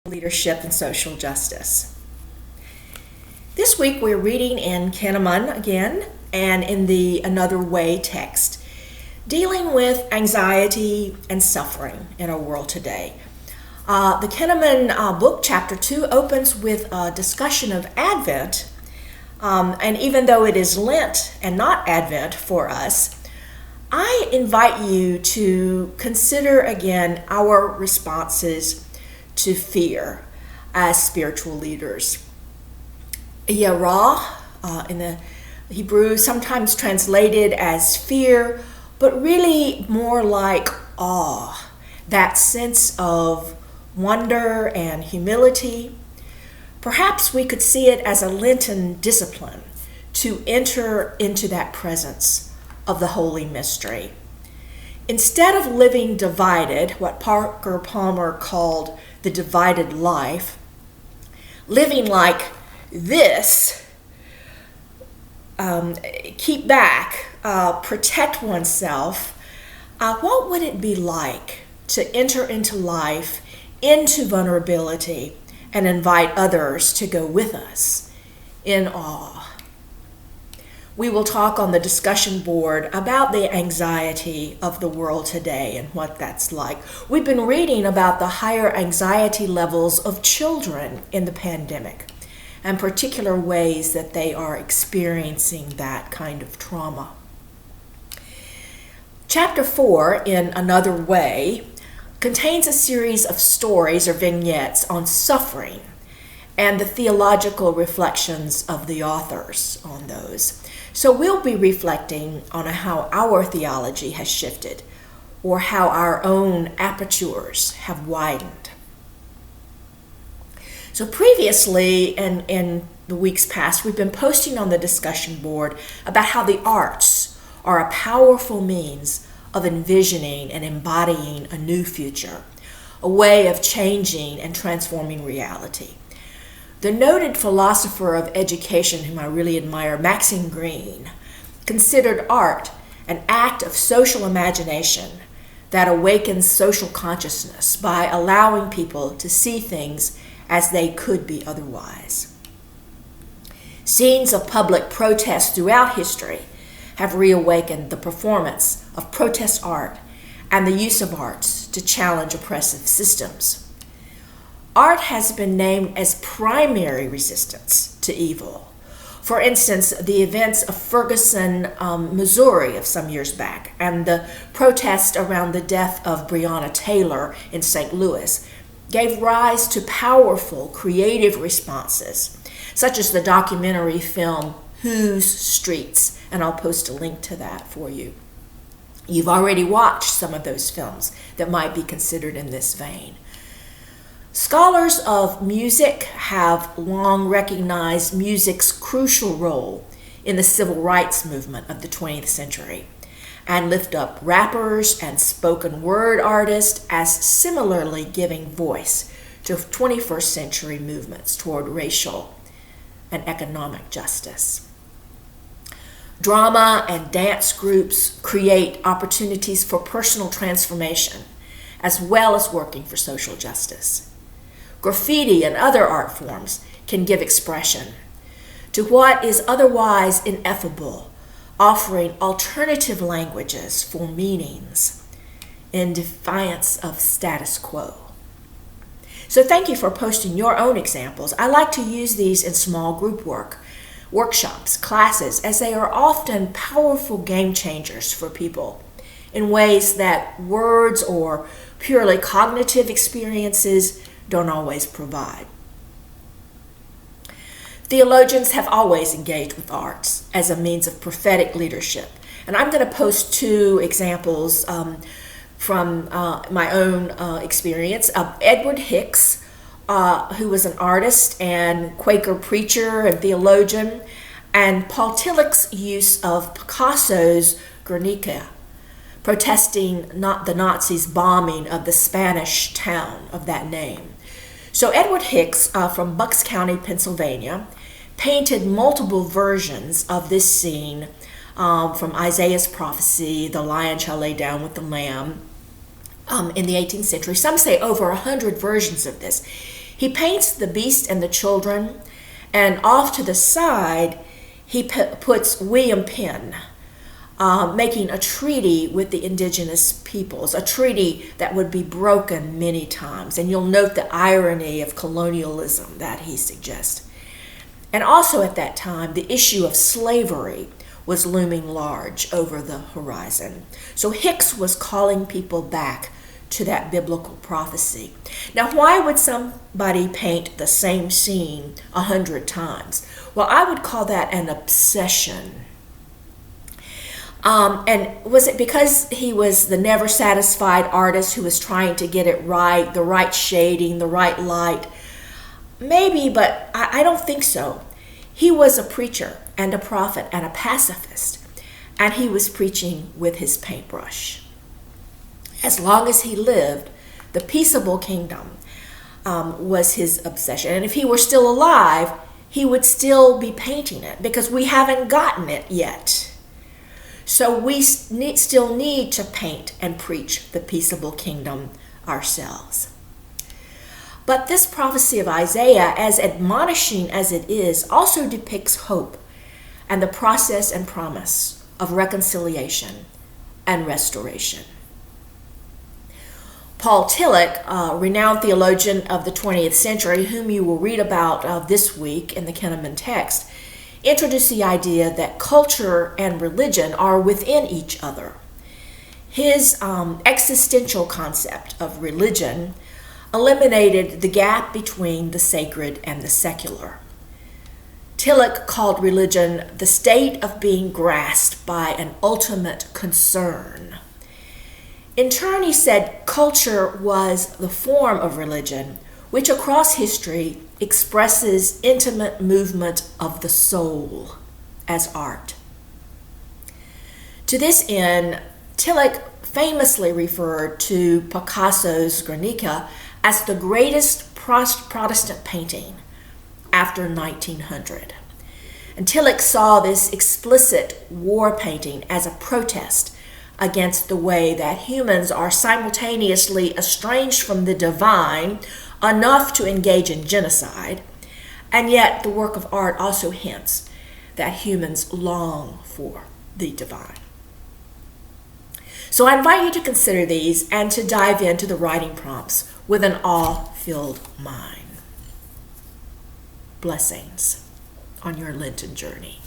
Leadership and Social Justice. This week we're reading in Kahneman again and in the Another Way text, dealing with anxiety and suffering in our world today. The Kahneman book, chapter 2, opens with a discussion of Advent, and even though it is Lent and not Advent for us, I invite you to consider again our responses to fear as spiritual leaders. Yara, in the Hebrew, sometimes translated as fear, but really more like awe, that sense of wonder and humility. Perhaps we could see it as a Lenten discipline to enter into that presence of the Holy Mystery. Instead of living divided, what Parker Palmer called the divided life, living like this, keep back, protect oneself, what would it be like to enter into life, into vulnerability, and invite others to go with us in awe? We will talk on the discussion board about the anxiety of the world today and what that's like. We've been reading about the higher anxiety levels of children in the pandemic and particular ways that they are experiencing that kind of trauma. Chapter 4, in Another Way, contains a series of stories or vignettes on suffering and the theological reflections of the authors on those. So we'll be reflecting on how our theology has shifted or how our own apertures have widened. So previously, in the weeks past, we've been posting on the discussion board about how the arts are a powerful means of envisioning and embodying a new future, a way of changing and transforming reality. The noted philosopher of education, whom I really admire, Maxine Greene, considered art an act of social imagination that awakens social consciousness by allowing people to see things as they could be otherwise. Scenes of public protest throughout history have reawakened the performance of protest art and the use of arts to challenge oppressive systems. Art has been named as primary resistance to evil. For instance, the events of Ferguson, Missouri of some years back, and the protest around the death of Breonna Taylor in St. Louis gave rise to powerful creative responses, such as the documentary film Whose Streets, and I'll post a link to that for you. You've already watched some of those films that might be considered in this vein. Scholars of music have long recognized music's crucial role in the civil rights movement of the 20th century and lift up rappers and spoken word artists as similarly giving voice to 21st century movements toward racial and economic justice. Drama and dance groups create opportunities for personal transformation as well as working for social justice. Graffiti and other art forms can give expression to what is otherwise ineffable, offering alternative languages for meanings in defiance of status quo. So thank you for posting your own examples. I like to use these in small group work, workshops, classes, as they are often powerful game changers for people in ways that words or purely cognitive experiences don't always provide. Theologians have always engaged with arts as a means of prophetic leadership. And I'm going to post two examples from my own experience of Edward Hicks, who was an artist and Quaker preacher and theologian, and Paul Tillich's use of Picasso's Guernica, protesting not the Nazis' bombing of the Spanish town of that name. So Edward Hicks from Bucks County, Pennsylvania, painted multiple versions of this scene from Isaiah's prophecy, the lion shall lay down with the lamb, in the 18th century. Some say over 100 versions of this. He paints the beast and the children, and off to the side, he puts William Penn, making a treaty with the indigenous peoples, a treaty that would be broken many times. And you'll note the irony of colonialism that he suggests. And also at that time, the issue of slavery was looming large over the horizon. So Hicks was calling people back to that biblical prophecy. Now, why would somebody paint the same scene 100 times? Well, I would call that an obsession. And was it because he was the never satisfied artist who was trying to get it right, the right shading, the right light? Maybe, but I don't think so. He was a preacher and a prophet and a pacifist, and he was preaching with his paintbrush. As long as he lived, the peaceable kingdom was his obsession. And if he were still alive, he would still be painting it because we haven't gotten it yet. So we still need to paint and preach the peaceable kingdom ourselves. But this prophecy of Isaiah, as admonishing as it is, also depicts hope and the process and promise of reconciliation and restoration. Paul Tillich, a renowned theologian of the 20th century, whom you will read about this week in the Kinnaman text, introduced the idea that culture and religion are within each other. His existential concept of religion eliminated the gap between the sacred and the secular. Tillich called religion the state of being grasped by an ultimate concern. In turn, he said culture was the form of religion, which across history expresses intimate movement of the soul as art. To this end, Tillich famously referred to Picasso's Guernica as the greatest Protestant painting after 1900. And Tillich saw this explicit war painting as a protest against the way that humans are simultaneously estranged from the divine enough to engage in genocide, and yet the work of art also hints that humans long for the divine. So I invite you to consider these and to dive into the writing prompts with an awe-filled mind. Blessings on your Lenten journey.